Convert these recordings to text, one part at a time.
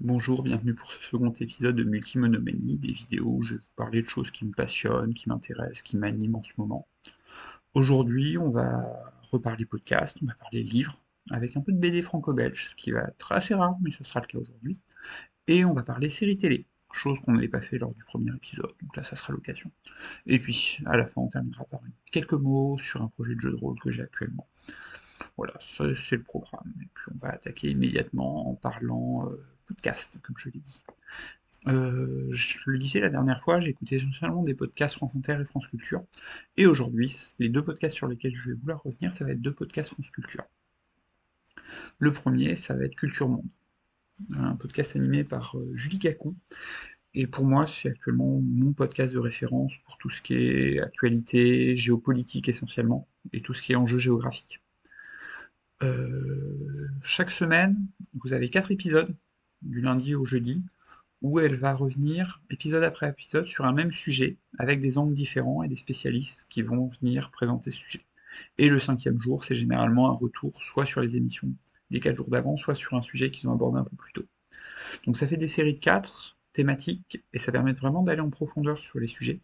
Bonjour, bienvenue pour ce second épisode de Multimonomanie, des vidéos où je vais vous parler de choses qui me passionnent, qui m'intéressent, qui m'animent en ce moment. Aujourd'hui, on va reparler podcast, on va parler livres, avec un peu de BD franco-belge, ce qui va être assez rare, mais ce sera le cas aujourd'hui. Et on va parler séries télé, chose qu'on n'avait pas fait lors du premier épisode, donc là ça sera l'occasion. Et puis, à la fin, on terminera par quelques mots sur un projet de jeu de rôle que j'ai actuellement. Voilà, ça c'est le programme. Et puis on va attaquer immédiatement en parlant podcast, comme je l'ai dit. Je le disais la dernière fois, j'écoutais essentiellement des podcasts France Inter et France Culture. Et aujourd'hui, les deux podcasts sur lesquels je vais vouloir revenir, ça va être deux podcasts France Culture. Le premier, ça va être Culture Monde, un podcast animé par Julie Gacon. Et pour moi, c'est actuellement mon podcast de référence pour tout ce qui est actualité, géopolitique essentiellement, et tout ce qui est enjeu géographique. Chaque semaine, vous avez 4 épisodes, du lundi au jeudi, où elle va revenir épisode après épisode sur un même sujet, avec des angles différents et des spécialistes qui vont venir présenter ce sujet. Et le cinquième jour, c'est généralement un retour soit sur les émissions des 4 jours d'avant, soit sur un sujet qu'ils ont abordé un peu plus tôt. Donc ça fait des séries de 4 thématiques, et ça permet vraiment d'aller en profondeur sur les sujets.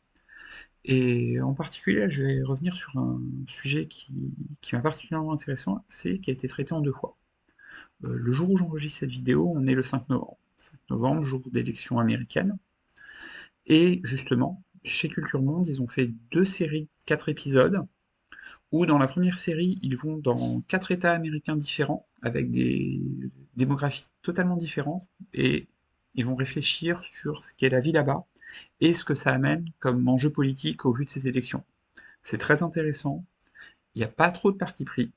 Et en particulier, je vais revenir sur un sujet qui m'a particulièrement intéressant, c'est qui a été traité en 2 fois. Le jour où j'enregistre cette vidéo, on est le 5 novembre. 5 novembre, jour d'élection américaine. Et justement, chez Culture Monde, ils ont fait 2 séries, 4 épisodes, où dans la première série, ils vont dans 4 États américains différents, avec des démographies totalement différentes, et ils vont réfléchir sur ce qu'est la vie là-bas, et ce que ça amène comme enjeu politique au vu de ces élections. C'est très intéressant, il n'y a pas trop de parti pris,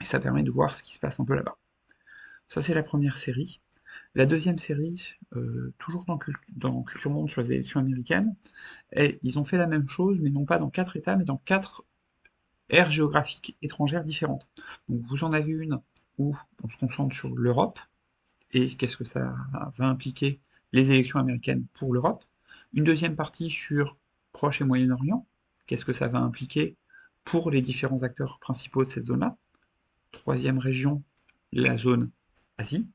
et ça permet de voir ce qui se passe un peu là-bas. Ça, c'est la première série. La deuxième série, toujours dans Culture Monde sur les élections américaines, et ils ont fait la même chose, mais non pas dans 4 États, mais dans 4 aires géographiques étrangères différentes. Donc vous en avez une où on se concentre sur l'Europe, et qu'est-ce que ça va impliquer les élections américaines pour l'Europe. Une deuxième partie sur Proche et Moyen-Orient, qu'est-ce que ça va impliquer pour les différents acteurs principaux de cette zone-là. Troisième région, la zone Asie,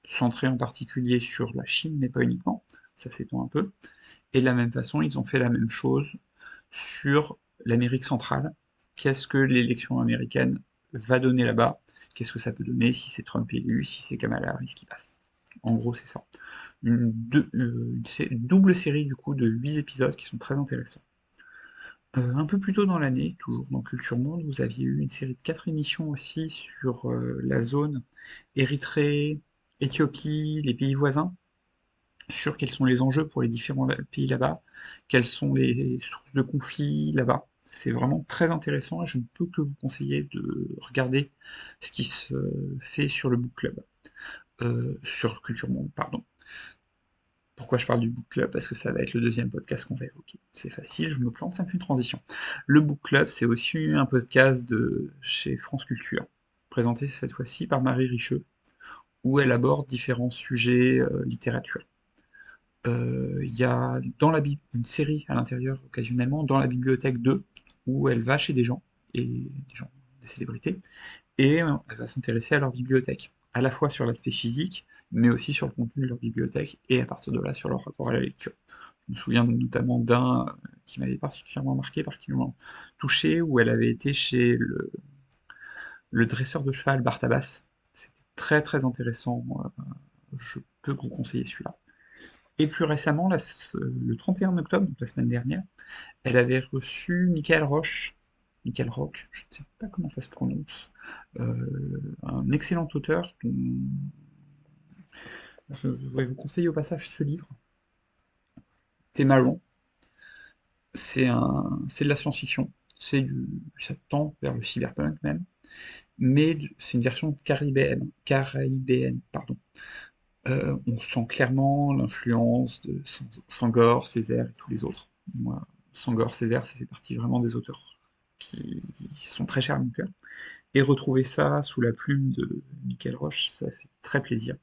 centrée en particulier sur la Chine, mais pas uniquement, ça s'étend un peu. Et de la même façon, ils ont fait la même chose sur l'Amérique centrale. Qu'est-ce que l'élection américaine va donner là-bas? Qu'est-ce que ça peut donner si c'est Trump élu, si c'est Kamala Harris qui passe? En gros, c'est ça. Une double série du coup de 8 épisodes qui sont très intéressants. Un peu plus tôt dans l'année, toujours dans Culture Monde, vous aviez eu une série de 4 émissions aussi sur la zone Érythrée, Éthiopie, les pays voisins, sur quels sont les enjeux pour les différents pays là-bas, quelles sont les sources de conflits là-bas. C'est vraiment très intéressant et je ne peux que vous conseiller de regarder ce qui se fait sur le Book Club, sur Culture Monde, pardon. Pourquoi je parle du Book Club? Parce que ça va être le deuxième podcast qu'on va évoquer. C'est facile, je me plante, ça me fait une transition. Le Book Club, c'est aussi un podcast de chez France Culture, présenté cette fois-ci par Marie Richeux, où elle aborde différents sujets littérature. Il y a dans une série à l'intérieur, occasionnellement, dans la bibliothèque 2, où elle va chez des gens, et des gens, des célébrités, et elle va s'intéresser à leur bibliothèque, à la fois sur l'aspect physique, mais aussi sur le contenu de leur bibliothèque, et à partir de là, sur leur rapport à la lecture. Je me souviens notamment d'un qui m'avait particulièrement marqué, particulièrement touché, où elle avait été chez le dresseur de cheval Bartabas. C'était très très intéressant, je peux vous conseiller celui-là. Et plus récemment, le 31 octobre, donc la semaine dernière, elle avait reçu Michael Roche, Michael Roch, je ne sais pas comment ça se prononce, un excellent auteur dont je vais vous conseiller au passage ce livre, C'est marrant, c'est de la science-fiction, ça tend vers le cyberpunk même, mais c'est une version caribéenne, pardon. On sent clairement l'influence de Sangor, Césaire et tous les autres. Moi, Sangor, Césaire, ça fait partie vraiment des auteurs qui sont très chers à mon cœur. Et retrouver ça sous la plume de Michael Roche, ça fait très plaisir.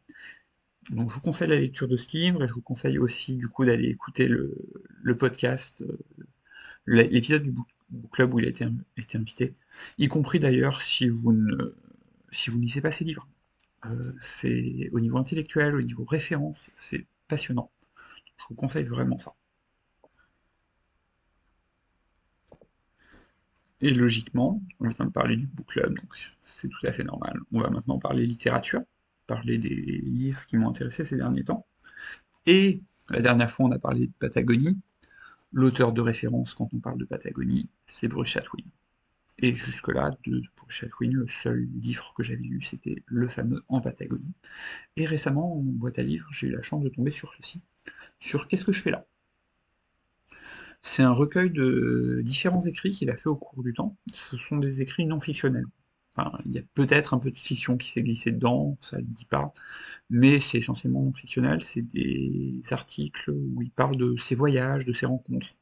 Donc je vous conseille la lecture de ce livre et je vous conseille aussi du coup d'aller écouter le podcast, l'épisode du Book Club où il a été invité, y compris d'ailleurs si vous ne lisez pas ces livres. C'est au niveau intellectuel, au niveau référence, c'est passionnant. Je vous conseille vraiment ça. Et logiquement, on vient de parler du book club, donc c'est tout à fait normal. On va maintenant parler littérature, parler des livres qui m'ont intéressé ces derniers temps. Et la dernière fois, on a parlé de Patagonie. L'auteur de référence quand on parle de Patagonie, c'est Bruce Chatwin. Et jusque-là, de Bruce Chatwin, le seul livre que j'avais lu, c'était le fameux En Patagonie. Et récemment, en boîte à livres, j'ai eu la chance de tomber sur ceci. Sur Qu'est-ce que je fais là? C'est un recueil de différents écrits qu'il a fait au cours du temps. Ce sont des écrits non fictionnels. Enfin, il y a peut-être un peu de fiction qui s'est glissé dedans, ça ne le dit pas, mais c'est essentiellement non fictionnel. C'est des articles où il parle de ses voyages, de ses rencontres.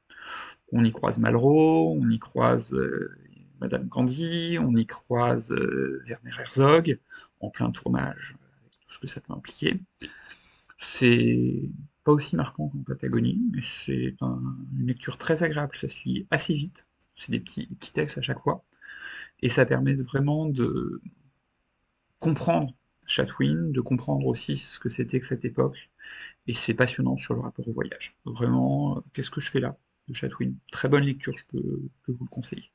On y croise Malraux, on y croise Madame Gandhi, on y croise Werner Herzog, en plein tournage, avec tout ce que ça peut impliquer. C'est pas aussi marquant qu'en Patagonie, mais c'est une lecture très agréable, ça se lit assez vite, c'est des petits textes à chaque fois, et ça permet vraiment de comprendre Chatwin, de comprendre aussi ce que c'était que cette époque, et c'est passionnant sur le rapport au voyage. Vraiment, qu'est-ce que je fais là de Chatwin? Très bonne lecture, je peux vous le conseiller.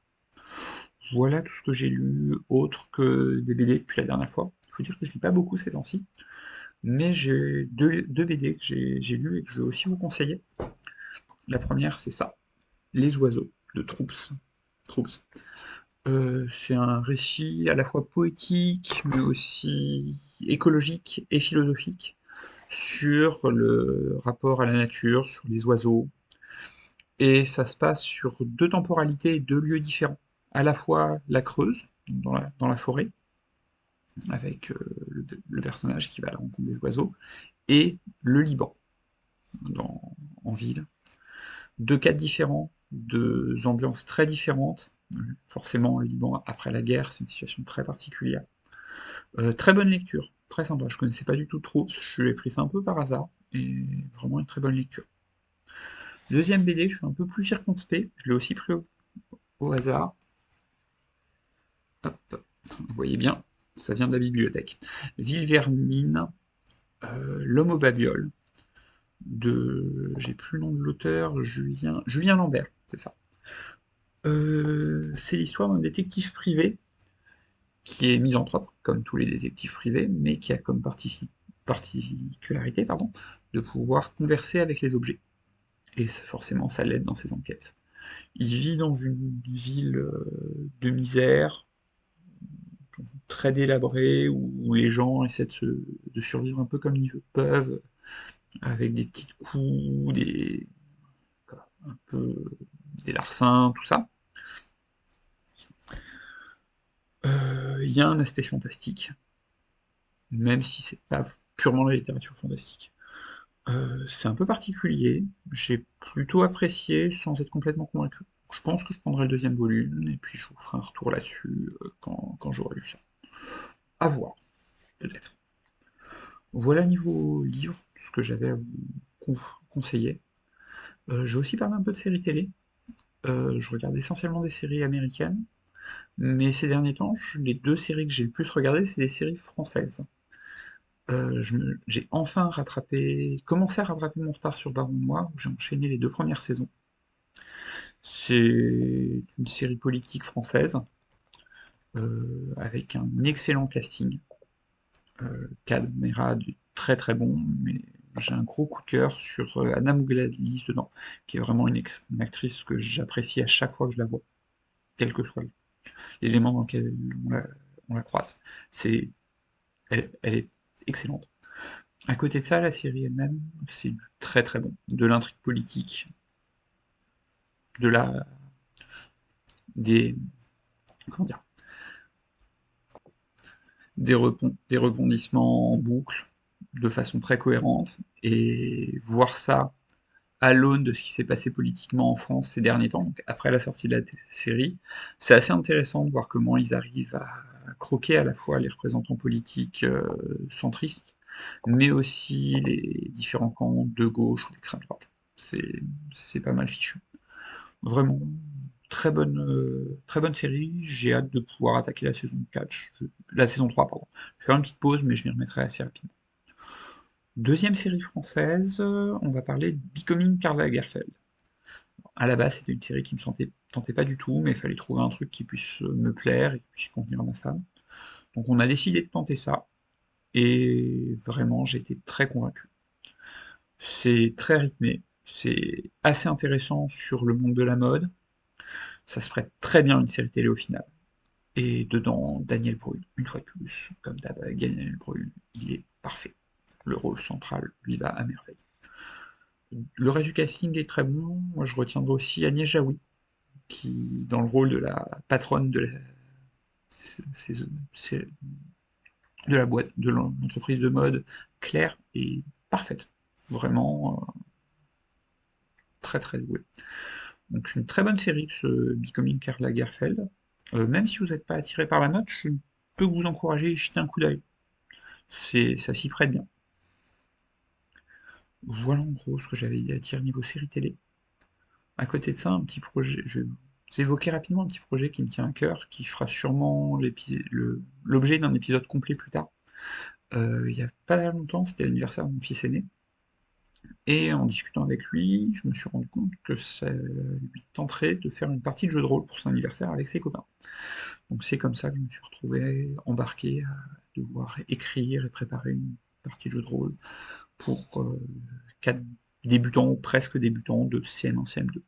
Voilà tout ce que j'ai lu, autre que des BD depuis la dernière fois. Il faut dire que je lis pas beaucoup ces temps-ci, mais j'ai deux BD que j'ai lues et que je vais aussi vous conseiller. La première, c'est ça, Les oiseaux de Troops. Troops. C'est un récit à la fois poétique, mais aussi écologique et philosophique sur le rapport à la nature, sur les oiseaux, et ça se passe sur deux temporalités et deux lieux différents. À la fois la Creuse, dans la forêt, avec le personnage qui va à la rencontre des oiseaux, et le Liban, en ville. Deux cas différents, deux ambiances très différentes. Forcément, le Liban, après la guerre, c'est une situation très particulière. Très bonne lecture, très sympa. Je connaissais pas du tout Troops, je l'ai pris ça un peu par hasard, et vraiment une très bonne lecture. Deuxième BD, je suis un peu plus circonspect, je l'ai aussi pris au hasard. Hop, vous voyez bien, ça vient de la bibliothèque. Ville Vermine, L'homme aux babioles, j'ai plus le nom de l'auteur, Julien Lambert, c'est ça. C'est l'histoire d'un détective privé qui est misanthrope, comme tous les détectives privés, mais qui a comme particularité de pouvoir converser avec les objets. Et forcément, ça l'aide dans ses enquêtes. Il vit dans une ville de misère, très délabrée, où les gens essaient de survivre un peu comme ils peuvent, avec des petits coups, un peu des larcins, tout ça. Il y a un aspect fantastique, même si c'est pas purement la littérature fantastique. C'est un peu particulier, j'ai plutôt apprécié sans être complètement convaincu. Je pense que je prendrai le deuxième volume, et puis je vous ferai un retour là-dessus quand j'aurai lu ça. À voir, peut-être. Voilà niveau livre, ce que j'avais à vous conseiller. J'ai aussi parlé un peu de séries télé. Je regarde essentiellement des séries américaines, mais ces derniers temps, les deux séries que j'ai le plus regardées, c'est des séries françaises. J'ai enfin commencé à rattraper mon retard sur Baron Noir, où j'ai enchaîné les deux premières saisons. C'est une série politique française, avec un excellent casting. Kad Merad est très très bon, mais j'ai un gros coup de cœur sur Anna Mougladlis dedans, qui est vraiment une actrice que j'apprécie à chaque fois que je la vois, quel que soit l'élément dans lequel on la croise. C'est, elle est excellente. À côté de ça, la série elle-même, c'est du très très bon. De l'intrigue politique, de la, des, comment dire, des rebondissements en boucle, de façon très cohérente, et voir ça à l'aune de ce qui s'est passé politiquement en France ces derniers temps, donc après la sortie de la série, c'est assez intéressant de voir comment ils arrivent à croquer à la fois les représentants politiques centristes, mais aussi les différents camps de gauche ou d'extrême droite. C'est pas mal fichu. Vraiment, très bonne série, j'ai hâte de pouvoir attaquer la saison 4, la saison 3, pardon. Je vais faire une petite pause, mais je m'y remettrai assez rapidement. Deuxième série française, on va parler de Becoming Karl Lagerfeld. À la base, c'était une série qui me tentait pas du tout, mais il fallait trouver un truc qui puisse me plaire et qui puisse convenir à ma femme. Donc on a décidé de tenter ça, et vraiment j'ai été très convaincu. C'est très rythmé, c'est assez intéressant sur le monde de la mode, ça se prête très bien à une série télé au final. Et dedans, Daniel Brühl, une fois de plus, comme d'hab, Daniel Brühl, il est parfait. Le rôle central lui va à merveille. Le reste du casting est très bon. Moi, je retiendrai aussi Agnès Jaoui, qui, dans le rôle de la patronne c'est- de la boîte, de l'entreprise de mode, Claire, est parfaite. Vraiment, très très douée. Donc, c'est une très bonne série, ce Becoming Karl Lagerfeld. Même si vous n'êtes pas attiré par la mode, je peux vous encourager à y jeter un coup d'œil. Ça s'y prête bien. Voilà en gros ce que j'avais à dire niveau série télé. À côté de ça, un petit projet, je vais vous évoquer rapidement un petit projet qui me tient à cœur, qui fera sûrement l'objet d'un épisode complet plus tard. Il y a pas longtemps, c'était l'anniversaire de mon fils aîné, et en discutant avec lui, je me suis rendu compte que ça lui tenterait de faire une partie de jeu de rôle pour son anniversaire avec ses copains. Donc c'est comme ça que je me suis retrouvé embarqué à devoir écrire et préparer une partie de jeu de rôle pour 4 débutants ou presque débutants de CM1, CM2.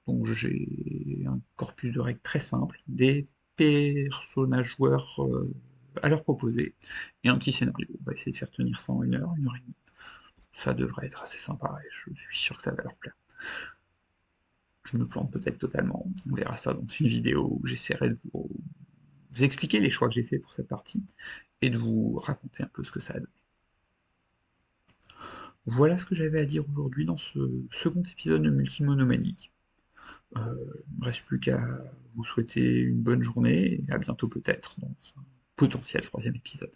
Donc j'ai un corpus de règles très simple, des personnages joueurs à leur proposer, et un petit scénario. On va essayer de faire tenir ça en une heure et demie. Ça devrait être assez sympa, et je suis sûr que ça va leur plaire. Je me plante peut-être totalement, on verra ça dans une vidéo où j'essaierai de vous expliquer les choix que j'ai faits pour cette partie, et de vous raconter un peu ce que ça a donné. Voilà ce que j'avais à dire aujourd'hui dans ce second épisode de Multimonomanie. Il ne reste plus qu'à vous souhaiter une bonne journée et à bientôt peut-être dans un potentiel troisième épisode.